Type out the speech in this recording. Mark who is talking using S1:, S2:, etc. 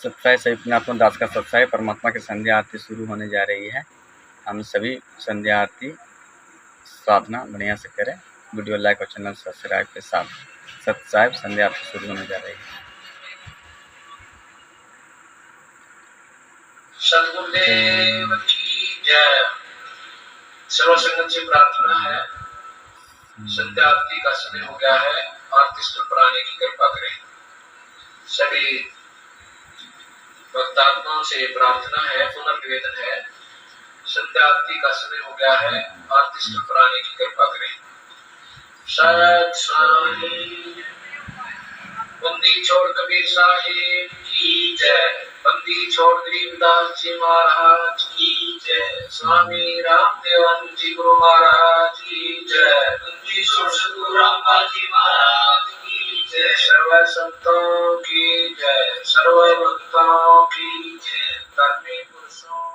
S1: सत्साई सभी पुण्यात्मा दास का सत्साई परमात्मा की संध्या आरती शुरू होने जा रही है। हम सभी संध्या आरती साधना बढ़िया से करें। वीडियो लाइक और चैनल सब्सक्राइब के साथ सत्साई संध्या आरती शुरू होने जा रही है।
S2: सद्गुरुदेव की जय। सर्व संगत से प्रार्थना है, संध्या आरती का समय हो गया है, आरती स्थल पर आने की कृपा करें। सभी भक्तात्माओं से प्रार्थना है, पुनर्निवेदन है, संध्या आरती का समय हो गया है, आरती स्थल पर आने की कृपा करें। सत स्वामी बंदी छोड़ कबीर साहिब की जय, बंदी छोड़ गरीबदास जी महाराज की जय, स्वामी रामदेव जी गुरु महाराज की जय, बंदी छोड़ सद्गुरु रामपाल जी महाराज की जय, सर्व संतों की जय, सर्व भक्तों की जय, धर्मी पुरुषों